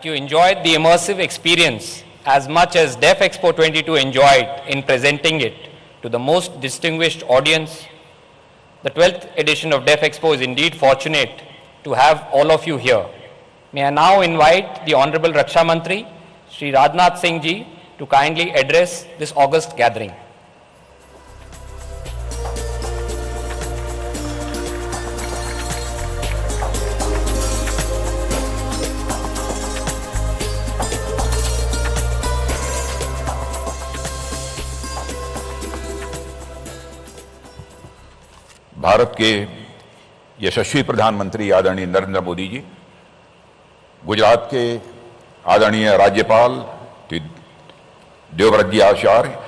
You enjoyed the immersive experience as much as DEF Expo 22 enjoyed in presenting it to the most distinguished audience. The 12th edition of DEF Expo is indeed fortunate to have all of you here. May I now invite the Honorable Raksha Mantri, Shri Rajnath Singh Ji, to kindly address this august gathering. Bharat के यशस्वी प्रधानमंत्री आदरणीय नरेंद्र मोदी जी, गुजरात के आदरणीय राज्यपाल देवव्रत जी आचार्य,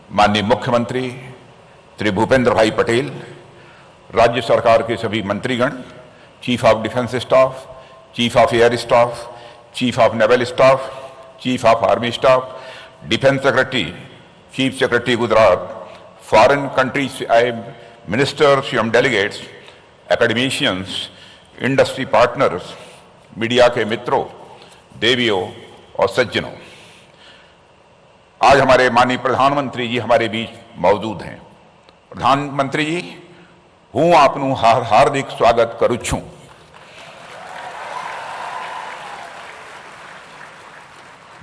माननीय मुख्यमंत्री श्री भूपेंद्र भाई पटेल, राज्य सरकार के सभी मंत्रीगण, chief of defence staff, chief of air staff, chief of naval staff, chief of army staff, defence secretary, chief secretary Gujarat, foreign countries ministers एवं delegates, academicians, industry partners, media के मित्रों, देवियों और सज्जनों, आज हमारे माननीय प्रधानमंत्री जी हमारे बीच मौजूद हैं। प्रधानमंत्री जी, हूँ आपनु हार्दिक स्वागत करूँ छूं।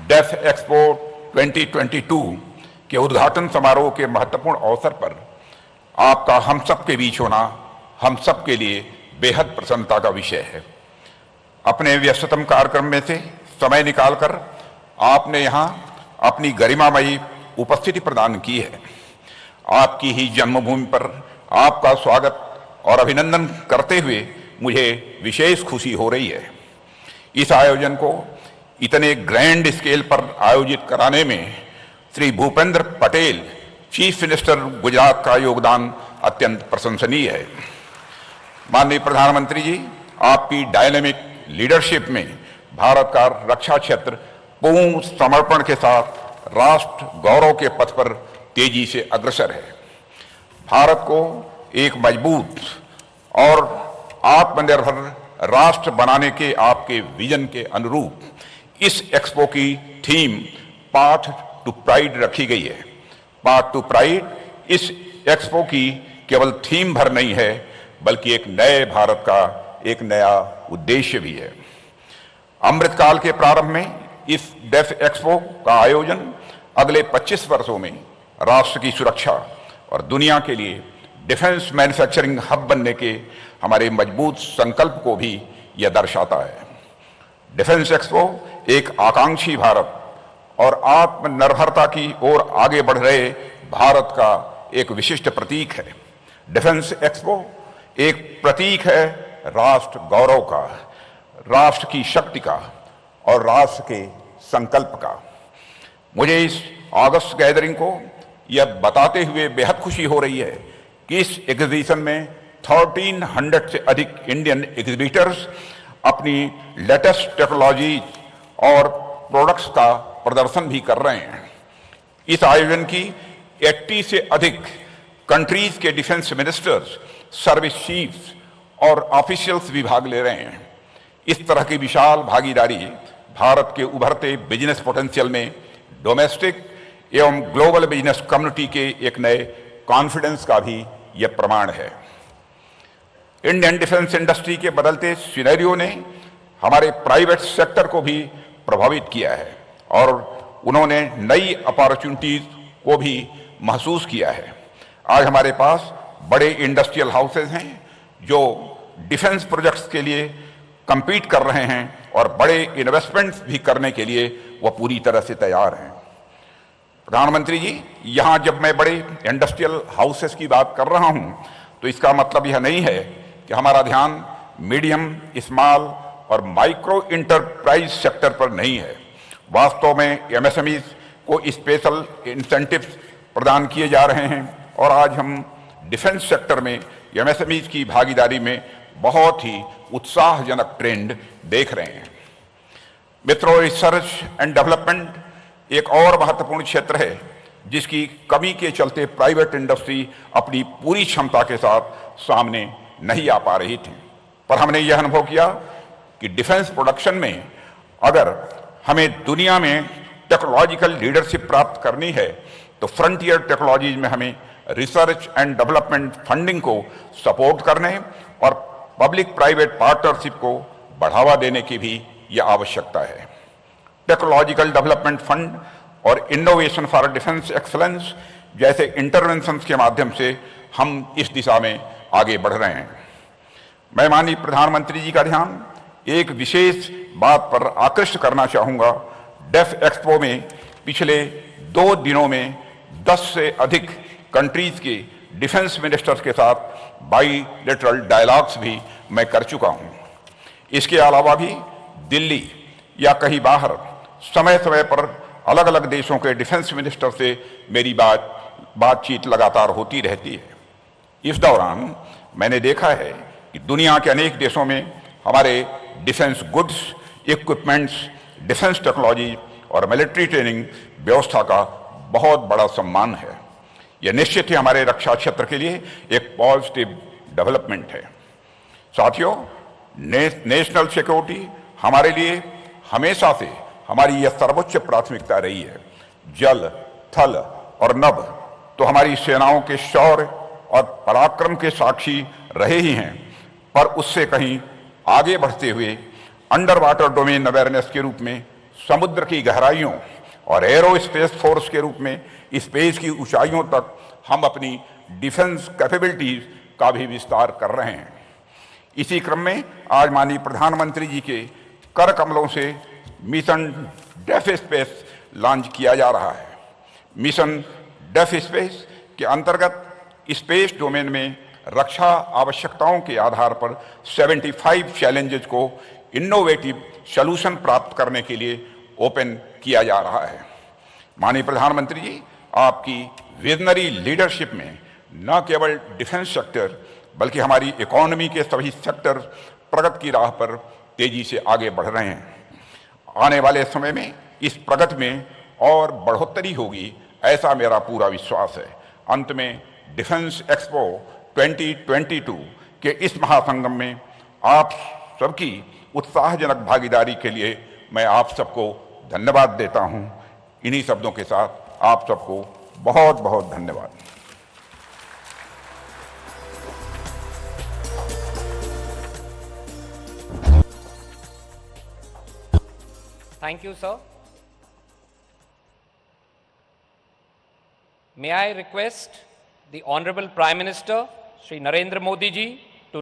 डेफ एक्सपो 2022 के उद्घाटन समारोह के महत्वपूर्ण अवसर पर आपका हम सब के बीच होना हम सब के लिए बेहद प्रसन्नता का विषय है। अपने व्यस्ततम कार्यक्रम में से समय निकालकर आपने यहाँ अपनी गरिमामयी उपस्थिति प्रदान की है। आपकी ही जन्मभूमि पर आपका स्वागत और अभिनंदन करते हुए मुझे विशेष खुशी हो रही है। इस आयोजन को इतने ग्रैंड स्केल पर आयोजित कराने में श्री भूपेंद्र पटेल, चीफ मिनिस्टर गुजरात का योगदान अत्यंत प्रशंसनीय है। माननीय प्रधानमंत्री जी, आपकी डायनेमिक लीडरशिप में भारत का रक्षा क्षेत्र पूर्ण समर्पण के साथ राष्ट्र गौरव के पथ पर तेजी से अग्रसर है। भारत को एक मजबूत और आत्मनिर्भर राष्ट्र बनाने के आपके विजन के अनुरूप इस एक्सपो की थीम पाथ टू प्राइड रखी गई है। पाथ टू प्राइड इस एक्सपो की केवल थीम भर नहीं है, बल्कि एक नए भारत का एक नया उद्देश्य भी है। अमृतकाल के प्रारंभ में इस डेफ एक्सपो का आयोजन अगले 25 वर्षों में राष्ट्र की सुरक्षा और दुनिया के लिए डिफेंस मैन्युफैक्चरिंग हब बनने के हमारे मजबूत संकल्प को भी यह दर्शाता है। डिफेंस एक्सपो एक आकांक्षी भारत और आत्मनिर्भरता की ओर आगे बढ़ रहे भारत का एक विशिष्ट प्रतीक है। डिफेंस एक्सपो एक प्रतीक है राष्ट्र गौरव का, राष्ट्र की शक्ति का और राष्ट्र के संकल्प का। मुझे इस अगस्त गैदरिंग को यह बताते हुए बेहद खुशी हो रही है कि इस एग्जीबिशन में 1300 से अधिक इंडियन एग्जीबिटर्स अपनी लेटेस्ट टेक्नोलॉजी और प्रोडक्ट्स का प्रदर्शन भी कर रहे हैं। इस आयोजन की 80 से अधिक कंट्रीज के डिफेंस मिनिस्टर्स, सर्विस चीफ्स और ऑफिशियल्स भी भाग ले रहे हैं। इस तरह की विशाल भागीदारी भारत के उभरते बिजनेस पोटेंशियल में डोमेस्टिक एवं ग्लोबल बिजनेस कम्युनिटी के एक नए कॉन्फिडेंस का भी यह प्रमाण है। इंडियन डिफेंस इंडस्ट्री के बदलते सिनेरियो ने हमारे प्राइवेट सेक्टर को भी प्रभावित किया है और उन्होंने नई अपॉर्चुनिटीज को भी महसूस किया है। आज हमारे पास बड़े इंडस्ट्रियल हाउसेज हैं जो डिफेंस प्रोजेक्ट्स के लिए compete कर रहे हैं और बड़े इन्वेस्टमेंट्स भी करने के लिए वह पूरी तरह से तैयार हैं। प्रधानमंत्री जी, यहाँ जब मैं बड़े इंडस्ट्रियल हाउसेज की बात कर रहा हूँ तो इसका मतलब यह नहीं है कि हमारा ध्यान मीडियम, स्मॉल और माइक्रो इंटरप्राइज सेक्टर पर नहीं है। वास्तव में एमएसएमईज को स्पेशल इंसेंटिव्स प्रदान किए जा रहे हैं और आज हम डिफेंस सेक्टर में एमएसएमईज की भागीदारी में बहुत ही उत्साहजनक ट्रेंड देख रहे हैं। मित्रों, रिसर्च एंड डेवलपमेंट एक और महत्वपूर्ण क्षेत्र है जिसकी कमी के चलते प्राइवेट इंडस्ट्री अपनी पूरी क्षमता के साथ सामने नहीं आ पा रही थी। पर हमने यह अनुभव किया कि डिफेंस प्रोडक्शन में अगर हमें दुनिया में टेक्नोलॉजिकल लीडरशिप प्राप्त करनी है तो फ्रंटियर टेक्नोलॉजीज में हमें रिसर्च एंड डेवलपमेंट फंडिंग को सपोर्ट करने और पब्लिक प्राइवेट पार्टनरशिप को बढ़ावा देने की भी यह आवश्यकता है। टेक्नोलॉजिकल डेवलपमेंट फंड और इनोवेशन फॉर डिफेंस एक्सलेंस जैसे इंटरवेंशंस के माध्यम से हम इस दिशा में आगे बढ़ रहे हैं। मैं माननीय प्रधानमंत्री जी का ध्यान एक विशेष बात पर आकृष्ट करना चाहूंगा। डेफ एक्सपो में पिछले 2 दिनों में 10 से अधिक कंट्रीज के डिफेंस मिनिस्टर्स के साथ बाईलेटरल डायलॉग्स भी मैं कर चुका हूं। इसके अलावा भी दिल्ली या कहीं बाहर समय समय पर अलग अलग देशों के डिफेंस मिनिस्टर से मेरी बातचीत लगातार होती रहती है। इस दौरान मैंने देखा है कि दुनिया के अनेक देशों में हमारे defence goods, equipments, defence technology और मिलिट्री ट्रेनिंग व्यवस्था का बहुत बड़ा सम्मान है। यह निश्चित ही हमारे रक्षा क्षेत्र के लिए एक पॉजिटिव डेवलपमेंट है। साथियों, नेशनल सिक्योरिटी हमारे लिए हमेशा से हमारी यह सर्वोच्च प्राथमिकता रही है। जल, थल और नभ तो हमारी सेनाओं के शौर्य और पराक्रम के साक्षी रहे ही हैं, पर उससे कहीं आगे बढ़ते हुए अंडर वाटर डोमेन अवेयरनेस के रूप में समुद्र की गहराइयों और एरोस्पेस फोर्स के रूप में स्पेस की ऊंचाइयों तक हम अपनी डिफेंस कैपेबिलिटीज का भी विस्तार कर रहे हैं। इसी क्रम में आज माननीय प्रधानमंत्री जी के कर कमलों से मिशन डेफ स्पेस लॉन्च किया जा रहा है। मिशन डेफ स्पेस के अंतर्गत स्पेस डोमेन में रक्षा आवश्यकताओं के आधार पर 75 चैलेंजेस को इनोवेटिव सॉल्यूशन प्राप्त करने के लिए ओपन किया जा रहा है। माननीय प्रधानमंत्री जी, आपकी विजनरी लीडरशिप में न केवल डिफेंस सेक्टर बल्कि हमारी इकोनॉमी के सभी सेक्टर प्रगति की राह पर तेजी से आगे बढ़ रहे हैं। आने वाले समय में इस प्रगति में और बढ़ोतरी होगी, ऐसा मेरा पूरा विश्वास है। अंत में डिफेंस एक्सपो 2022 के इस महासंगम में आप सबकी उत्साहजनक भागीदारी के लिए मैं आप सबको धन्यवाद देता हूं। इन्हीं शब्दों के साथ आप सबको बहुत बहुत धन्यवाद। Thank you, sir. May I request the Honorable Prime Minister, Shri Narendra Modi ji,